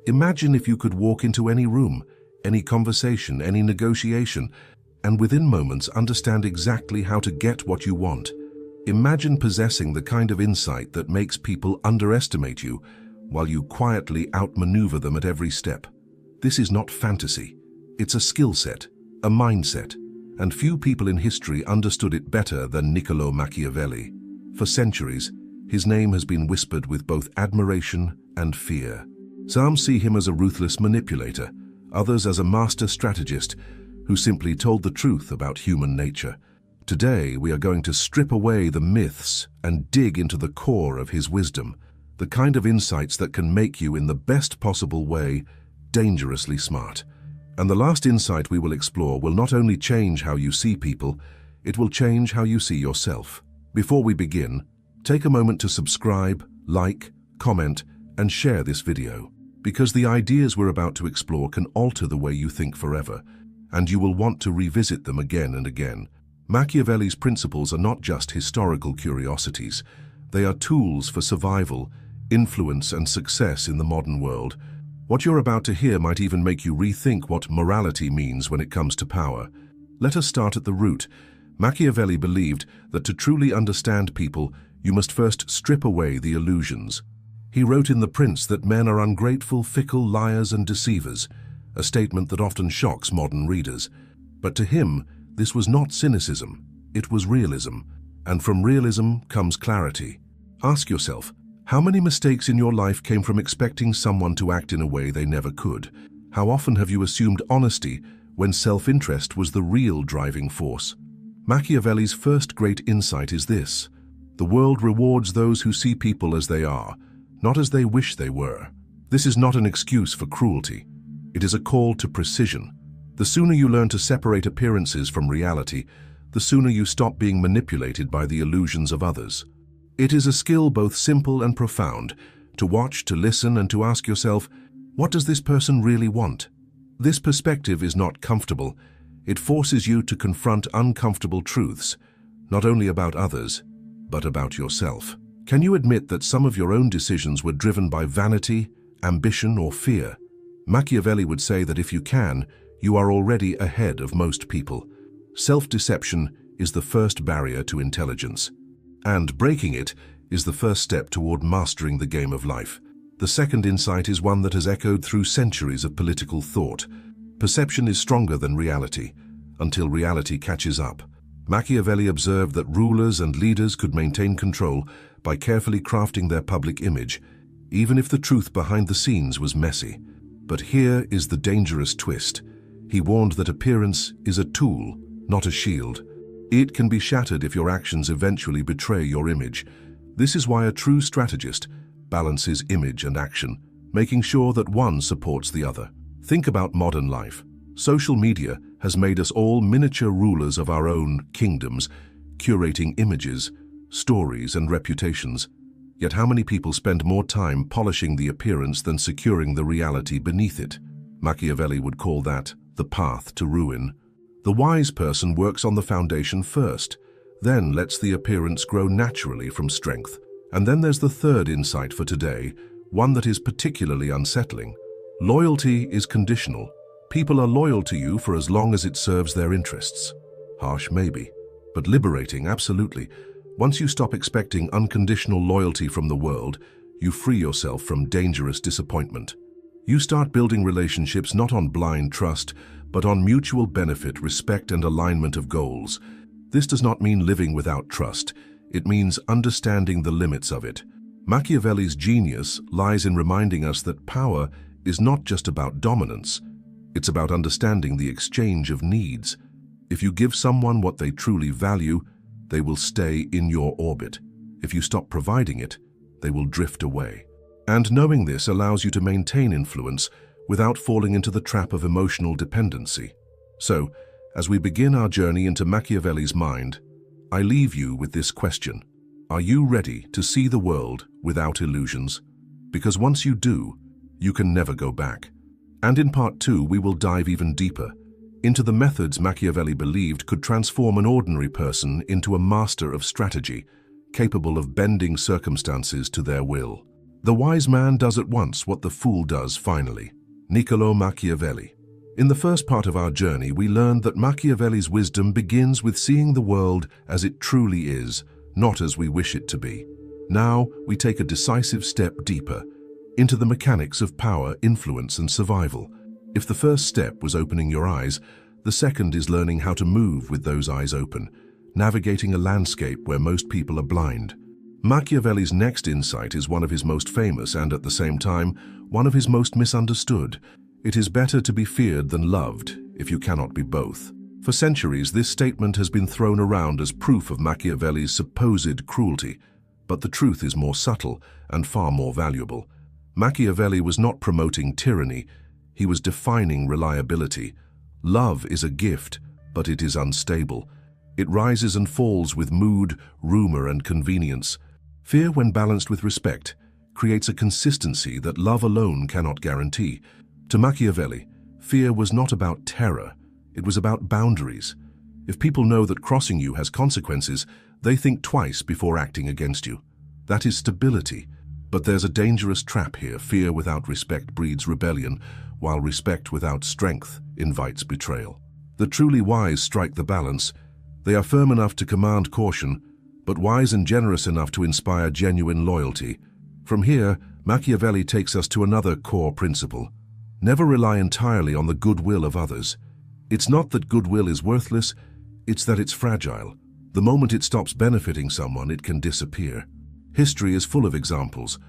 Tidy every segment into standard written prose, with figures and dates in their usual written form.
Imagine if you could walk into any room, any conversation, any negotiation, and within moments understand exactly how to get what you want. Imagine possessing the kind of insight that makes people underestimate you, while you quietly outmaneuver them at every step. This is not fantasy. It's a skill set, a mindset, and few people in history understood it better than Niccolo Machiavelli. For centuries, his name has been whispered with both admiration and fear. Some see him as a ruthless manipulator, others as a master strategist who simply told the truth about human nature. Today, we are going to strip away the myths and dig into the core of his wisdom, the kind of insights that can make you, in the best possible way, dangerously smart. And the last insight we will explore will not only change how you see people, it will change how you see yourself. Before we begin, take a moment to subscribe, like, comment, and share this video, because the ideas we're about to explore can alter the way you think forever, and you will want to revisit them again and again. Machiavelli's principles are not just historical curiosities. They are tools for survival, influence, and success in the modern world. What you're about to hear might even make you rethink what morality means when it comes to power. Let us start at the root. Machiavelli believed that to truly understand people, you must first strip away the illusions. He wrote in The Prince that men are ungrateful, fickle, liars, and deceivers, a statement that often shocks modern readers. But to him, this was not cynicism, it was realism, and from realism comes clarity. Ask yourself, how many mistakes in your life came from expecting someone to act in a way they never could? How often have you assumed honesty when self-interest was the real driving force? Machiavelli's first great insight is this: the world rewards those who see people as they are, not as they wish they were. This is not an excuse for cruelty. It is a call to precision. The sooner you learn to separate appearances from reality, the sooner you stop being manipulated by the illusions of others. It is a skill both simple and profound, to watch, to listen, and to ask yourself, what does this person really want? This perspective is not comfortable. It forces you to confront uncomfortable truths, not only about others, but about yourself. Can you admit that some of your own decisions were driven by vanity, ambition, or fear? Machiavelli would say that if you can, you are already ahead of most people. Self-deception is the first barrier to intelligence, and breaking it is the first step toward mastering the game of life. The second insight is one that has echoed through centuries of political thought. Perception is stronger than reality, until reality catches up. Machiavelli observed that rulers and leaders could maintain control by carefully crafting their public image, even if the truth behind the scenes was messy. But here is the dangerous twist. He warned that appearance is a tool, not a shield. It can be shattered if your actions eventually betray your image. This is why a true strategist balances image and action, making sure that one supports the other. Think about modern life. Social media has made us all miniature rulers of our own kingdoms, curating images, stories, and reputations. Yet how many people spend more time polishing the appearance than securing the reality beneath it? Machiavelli would call that the path to ruin. The wise person works on the foundation first, then lets the appearance grow naturally from strength. And then there's the third insight for today, one that is particularly unsettling. Loyalty is conditional. People are loyal to you for as long as it serves their interests. Harsh, maybe, but liberating, absolutely. Once you stop expecting unconditional loyalty from the world, you free yourself from dangerous disappointment. You start building relationships not on blind trust, but on mutual benefit, respect, and alignment of goals. This does not mean living without trust. It means understanding the limits of it. Machiavelli's genius lies in reminding us that power is not just about dominance. It's about understanding the exchange of needs. If you give someone what they truly value, they will stay in your orbit. If you stop providing it, they will drift away. And knowing this allows you to maintain influence without falling into the trap of emotional dependency. So, as we begin our journey into Machiavelli's mind, I leave you with this question. Are you ready to see the world without illusions? Because once you do, you can never go back. And in part 2, we will dive even deeper into the methods Machiavelli believed could transform an ordinary person into a master of strategy, capable of bending circumstances to their will. The wise man does at once what the fool does finally. Niccolo Machiavelli. In the first part of our journey, we learned that Machiavelli's wisdom begins with seeing the world as it truly is, not as we wish it to be. Now, we take a decisive step deeper, into the mechanics of power, influence, and survival. If the first step was opening your eyes, the second is learning how to move with those eyes open, navigating a landscape where most people are blind. Machiavelli's next insight is one of his most famous and, at the same time, one of his most misunderstood. It is better to be feared than loved, if you cannot be both. For centuries, this statement has been thrown around as proof of Machiavelli's supposed cruelty, but the truth is more subtle and far more valuable. Machiavelli was not promoting tyranny, he was defining reliability. Love is a gift, but it is unstable. It rises and falls with mood, rumor, and convenience. Fear, when balanced with respect, creates a consistency that love alone cannot guarantee. To Machiavelli, fear was not about terror, it was about boundaries. If people know that crossing you has consequences, they think twice before acting against you. That is stability. But there's a dangerous trap here. Fear without respect breeds rebellion, while respect without strength invites betrayal. The truly wise strike the balance. They are firm enough to command caution, but wise and generous enough to inspire genuine loyalty. From here, Machiavelli takes us to another core principle. Never rely entirely on the goodwill of others. It's not that goodwill is worthless, it's that it's fragile. The moment it stops benefiting someone, it can disappear. History is full of examples.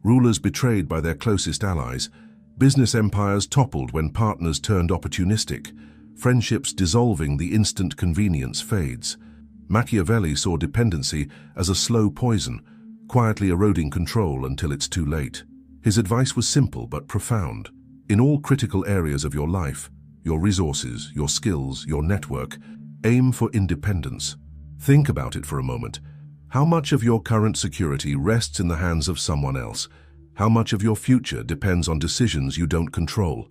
Rulers betrayed by their closest allies, business empires toppled when partners turned opportunistic, friendships dissolving the instant convenience fades. Machiavelli saw dependency as a slow poison, quietly eroding control until it's too late. His advice was simple but profound. In all critical areas of your life, your resources, your skills, your network, aim for independence. Think about it for a moment. How much of your current security rests in the hands of someone else? How much of your future depends on decisions you don't control?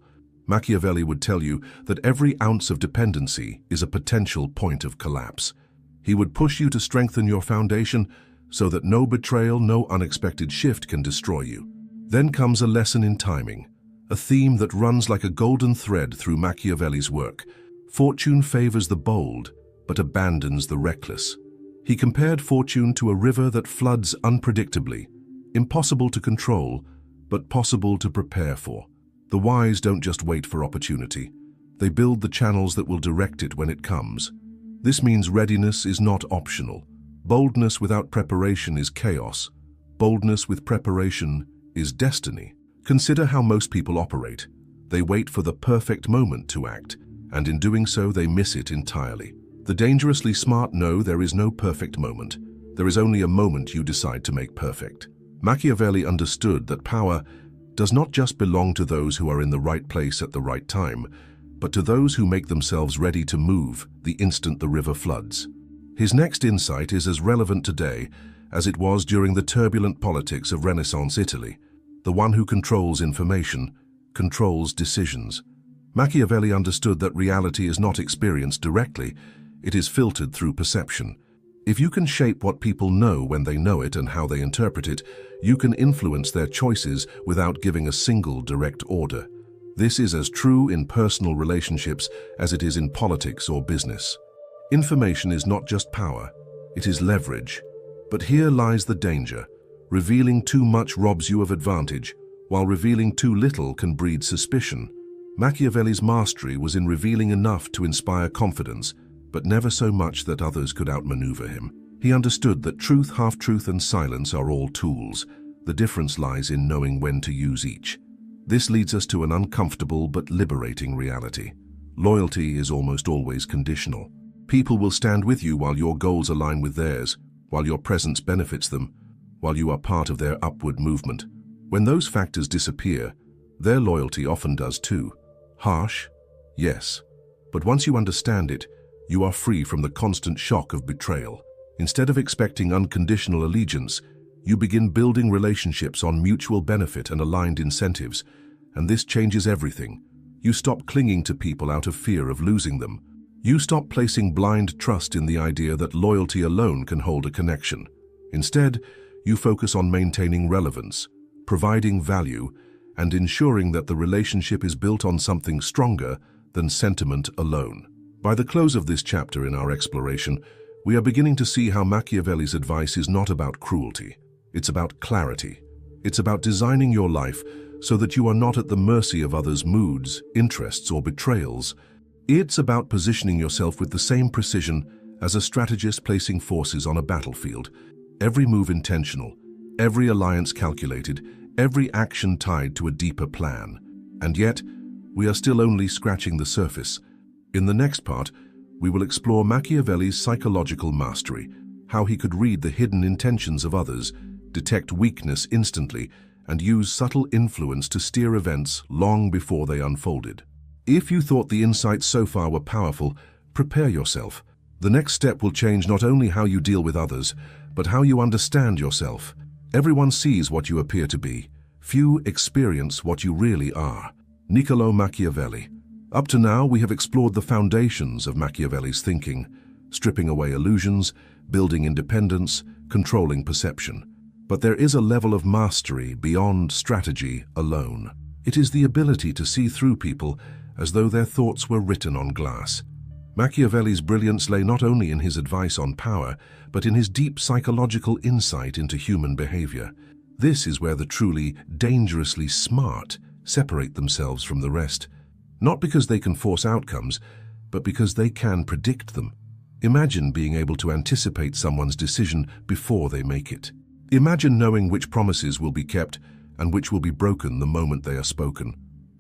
Machiavelli would tell you that every ounce of dependency is a potential point of collapse. He would push you to strengthen your foundation so that no betrayal, no unexpected shift can destroy you. Then comes a lesson in timing, a theme that runs like a golden thread through Machiavelli's work. Fortune favors the bold, but abandons the reckless. He compared fortune to a river that floods unpredictably, impossible to control, but possible to prepare for. The wise don't just wait for opportunity. They build the channels that will direct it when it comes. This means readiness is not optional. Boldness without preparation is chaos. Boldness with preparation is destiny. Consider how most people operate. They wait for the perfect moment to act, and in doing so they miss it entirely. The dangerously smart know there is no perfect moment. There is only a moment you decide to make perfect. Machiavelli understood that power does not just belong to those who are in the right place at the right time, but to those who make themselves ready to move the instant the river floods. His next insight is as relevant today as it was during the turbulent politics of Renaissance Italy. The one who controls information controls decisions. Machiavelli understood that reality is not experienced directly, it is filtered through perception. If you can shape what people know when they know it and how they interpret it, you can influence their choices without giving a single direct order. This is as true in personal relationships as it is in politics or business. Information is not just power, it is leverage. But here lies the danger. Revealing too much robs you of advantage, while revealing too little can breed suspicion. Machiavelli's mastery was in revealing enough to inspire confidence, but never so much that others could outmaneuver him. He understood that truth, half-truth, and silence are all tools. The difference lies in knowing when to use each. This leads us to an uncomfortable but liberating reality. Loyalty is almost always conditional. People will stand with you while your goals align with theirs, while your presence benefits them, while you are part of their upward movement. When those factors disappear, their loyalty often does too. Harsh? Yes. But once you understand it, you are free from the constant shock of betrayal. Instead of expecting unconditional allegiance, you begin building relationships on mutual benefit and aligned incentives, and this changes everything. You stop clinging to people out of fear of losing them. You stop placing blind trust in the idea that loyalty alone can hold a connection. Instead, you focus on maintaining relevance, providing value, and ensuring that the relationship is built on something stronger than sentiment alone. By the close of this chapter in our exploration, we are beginning to see how Machiavelli's advice is not about cruelty. It's about clarity. It's about designing your life so that you are not at the mercy of others' moods, interests, or betrayals. It's about positioning yourself with the same precision as a strategist placing forces on a battlefield. Every move intentional, every alliance calculated, every action tied to a deeper plan. And yet, we are still only scratching the surface. In the next part, we will explore Machiavelli's psychological mastery, how he could read the hidden intentions of others, detect weakness instantly, and use subtle influence to steer events long before they unfolded. If you thought the insights so far were powerful, prepare yourself. The next step will change not only how you deal with others, but how you understand yourself. Everyone sees what you appear to be. Few experience what you really are. Niccolò Machiavelli. Up to now, we have explored the foundations of Machiavelli's thinking, stripping away illusions, building independence, controlling perception. But there is a level of mastery beyond strategy alone. It is the ability to see through people as though their thoughts were written on glass. Machiavelli's brilliance lay not only in his advice on power, but in his deep psychological insight into human behavior. This is where the truly dangerously smart separate themselves from the rest. Not because they can force outcomes, but because they can predict them. Imagine being able to anticipate someone's decision before they make it. Imagine knowing which promises will be kept and which will be broken the moment they are spoken.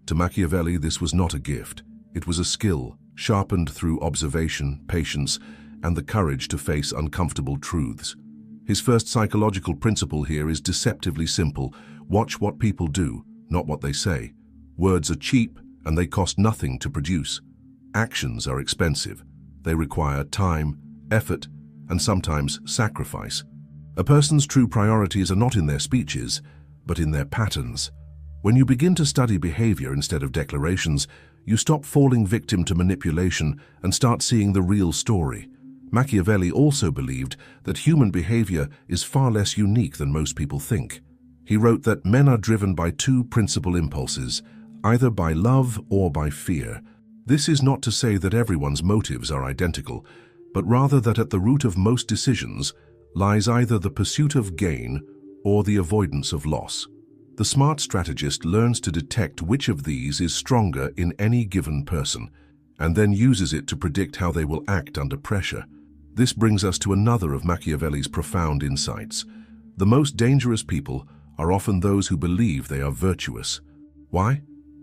To Machiavelli, this was not a gift. It was a skill, sharpened through observation, patience, and the courage to face uncomfortable truths. His first psychological principle here is deceptively simple. Watch what people do, not what they say. Words are cheap, and they cost nothing to produce. Actions are expensive. They require time, effort, and sometimes sacrifice. A person's true priorities are not in their speeches, but in their patterns. When you begin to study behavior instead of declarations, you stop falling victim to manipulation and start seeing the real story. Machiavelli also believed that human behavior is far less unique than most people think. He wrote that men are driven by two principal impulses, either by love or by fear. This is not to say that everyone's motives are identical, but rather that at the root of most decisions lies either the pursuit of gain or the avoidance of loss. The smart strategist learns to detect which of these is stronger in any given person, and then uses it to predict how they will act under pressure. This brings us to another of Machiavelli's profound insights. The most dangerous people are often those who believe they are virtuous. Why?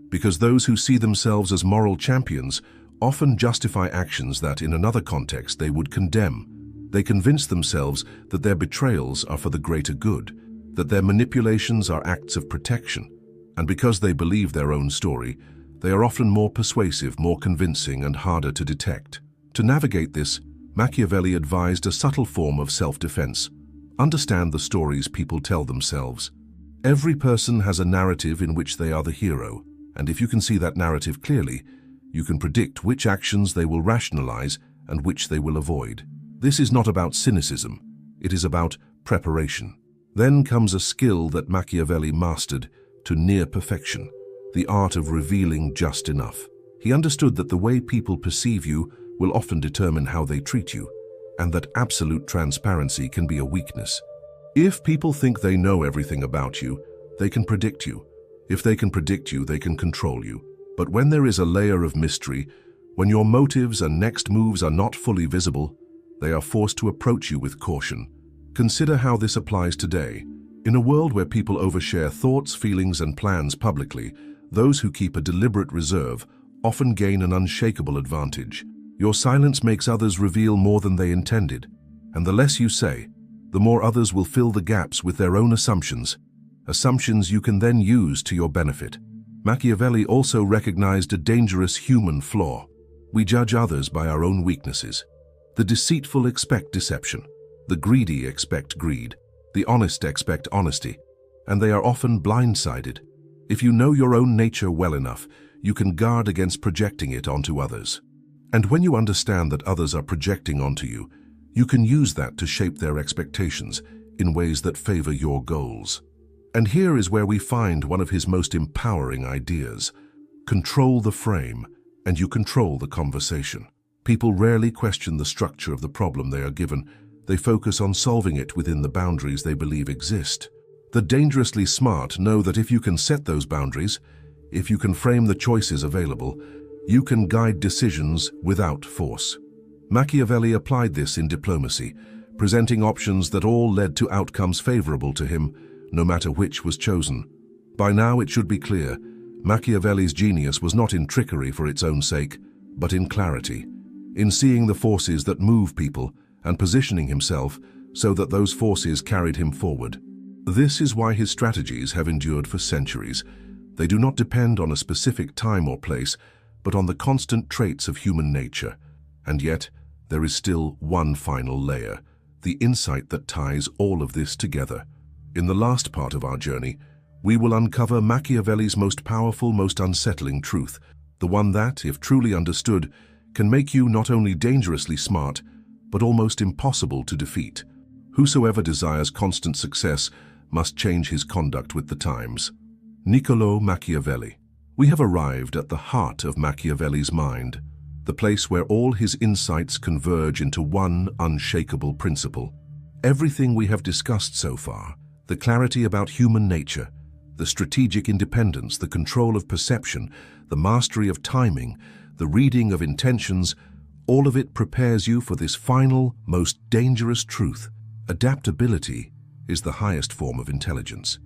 Because those who see themselves as moral champions often justify actions that, in another context, they would condemn. They convince themselves that their betrayals are for the greater good, that their manipulations are acts of protection. And because they believe their own story, they are often more persuasive, more convincing, and harder to detect. To navigate this, Machiavelli advised a subtle form of self-defense. Understand the stories people tell themselves. Every person has a narrative in which they are the hero, and if you can see that narrative clearly, you can predict which actions they will rationalize and which they will avoid. This is not about cynicism, it is about preparation. Then comes a skill that Machiavelli mastered to near perfection, the art of revealing just enough. He understood that the way people perceive you will often determine how they treat you, and that absolute transparency can be a weakness. If people think they know everything about you, they can predict you. If they can predict you, they can control you. But when there is a layer of mystery, when your motives and next moves are not fully visible, they are forced to approach you with caution. Consider how this applies today. In a world where people overshare thoughts, feelings, and plans publicly, those who keep a deliberate reserve often gain an unshakable advantage. Your silence makes others reveal more than they intended, and the less you say, the more others will fill the gaps with their own assumptions you can then use to your benefit. Machiavelli also recognized a dangerous human flaw. We judge others by our own weaknesses. The deceitful expect deception, the greedy expect greed, the honest expect honesty, and they are often blindsided. If you know your own nature well enough, you can guard against projecting it onto others. And when you understand that others are projecting onto you, you can use that to shape their expectations in ways that favor your goals. And here is where we find one of his most empowering ideas. Control the frame, and you control the conversation. People rarely question the structure of the problem they are given. They focus on solving it within the boundaries they believe exist. The dangerously smart know that if you can set those boundaries, if you can frame the choices available, you can guide decisions without force. Machiavelli applied this in diplomacy, presenting options that all led to outcomes favorable to him, no matter which was chosen. By now it should be clear, Machiavelli's genius was not in trickery for its own sake, but in clarity, in seeing the forces that move people and positioning himself so that those forces carried him forward. This is why his strategies have endured for centuries. They do not depend on a specific time or place, but on the constant traits of human nature. And yet, there is still one final layer, the insight that ties all of this together. In the last part of our journey, we will uncover Machiavelli's most powerful, most unsettling truth, the one that, if truly understood, can make you not only dangerously smart, but almost impossible to defeat. Whosoever desires constant success must change his conduct with the times. Niccolò Machiavelli. We have arrived at the heart of Machiavelli's mind, the place where all his insights converge into one unshakable principle. Everything we have discussed so far, the clarity about human nature, the strategic independence, the control of perception, the mastery of timing, the reading of intentions, all of it prepares you for this final, most dangerous truth. Adaptability is the highest form of intelligence.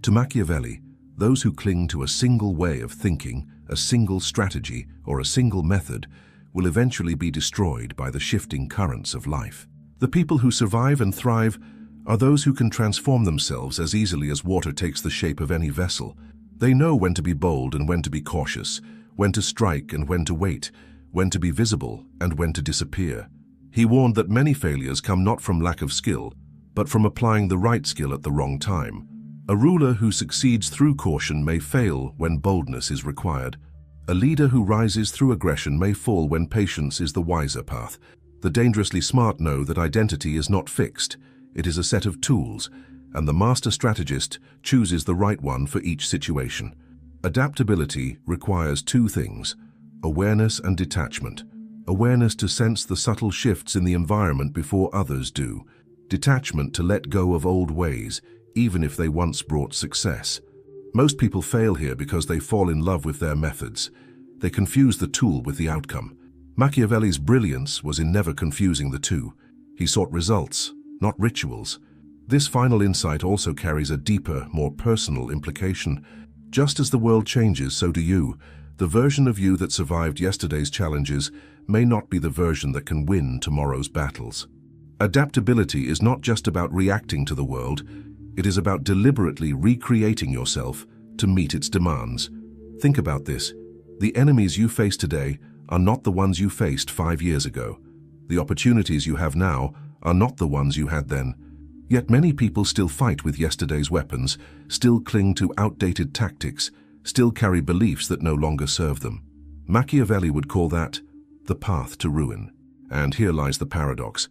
To Machiavelli, those who cling to a single way of thinking, a single strategy, or a single method will eventually be destroyed by the shifting currents of life. The people who survive and thrive are those who can transform themselves as easily as water takes the shape of any vessel. They know when to be bold and when to be cautious, when to strike and when to wait, when to be visible and when to disappear. He warned that many failures come not from lack of skill, but from applying the right skill at the wrong time. A ruler who succeeds through caution may fail when boldness is required. A leader who rises through aggression may fall when patience is the wiser path. The dangerously smart know that identity is not fixed. It is a set of tools, and the master strategist chooses the right one for each situation. Adaptability requires two things: awareness and detachment. Awareness to sense the subtle shifts in the environment before others do. Detachment to let go of old ways, even if they once brought success. Most people fail here because they fall in love with their methods. They confuse the tool with the outcome. Machiavelli's brilliance was in never confusing the two. He sought results, not rituals. This final insight also carries a deeper, more personal implication. Just as the world changes, so do you. The version of you that survived yesterday's challenges may not be the version that can win tomorrow's battles. Adaptability is not just about reacting to the world. It is about deliberately recreating yourself to meet its demands. Think about this. The enemies you face today are not the ones you faced 5 years ago. The opportunities you have now are not the ones you had then. Yet many people still fight with yesterday's weapons, still cling to outdated tactics, still carry beliefs that no longer serve them. Machiavelli would call that the path to ruin. And here lies the paradox.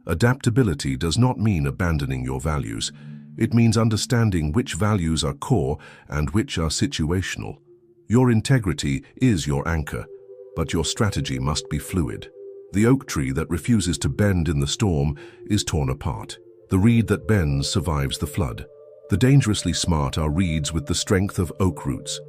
Adaptability does not mean abandoning your values. It means understanding which values are core and which are situational. Your integrity is your anchor, but your strategy must be fluid. The oak tree that refuses to bend in the storm is torn apart. The reed that bends survives the flood. The dangerously smart are reeds with the strength of oak roots.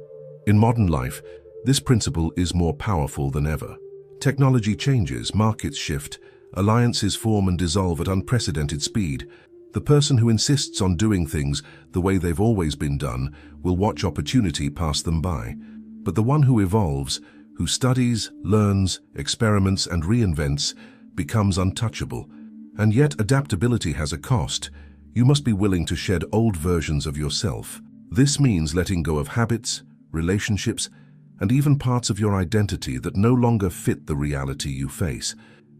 In modern life, this principle is more powerful than ever. Technology changes, markets shift, alliances form and dissolve at unprecedented speed. The person who insists on doing things the way they've always been done will watch opportunity pass them by. But the one who evolves, who studies, learns, experiments, and reinvents, becomes untouchable. And yet adaptability has a cost. You must be willing to shed old versions of yourself. This means letting go of habits, relationships, and even parts of your identity that no longer fit the reality you face.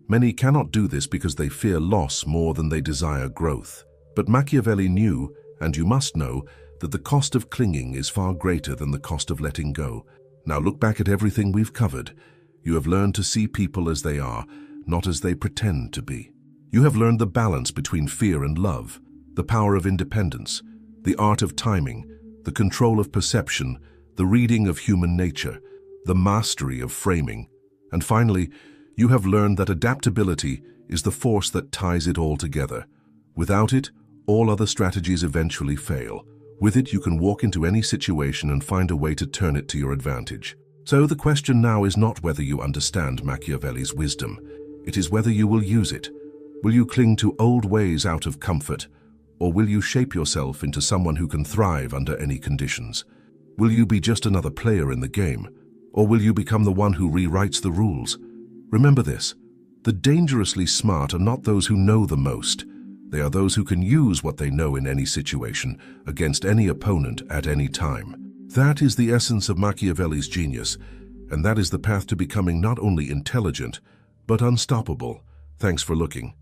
Many cannot do this because they fear loss more than they desire growth. But Machiavelli knew, and you must know, that the cost of clinging is far greater than the cost of letting go. Now look back at everything we've covered. You have learned to see people as they are, not as they pretend to be. You have learned the balance between fear and love, the power of independence, the art of timing, the control of perception, the reading of human nature, the mastery of framing. And finally, you have learned that adaptability is the force that ties it all together. Without it, all other strategies eventually fail. With it, you can walk into any situation and find a way to turn it to your advantage. So the question now is not whether you understand Machiavelli's wisdom. It is whether you will use it. Will you cling to old ways out of comfort, or will you shape yourself into someone who can thrive under any conditions? Will you be just another player in the game, or will you become the one who rewrites the rules? Remember this, the dangerously smart are not those who know the most. They are those who can use what they know in any situation, against any opponent at any time. That is the essence of Machiavelli's genius, and that is the path to becoming not only intelligent, but unstoppable. Thanks for looking.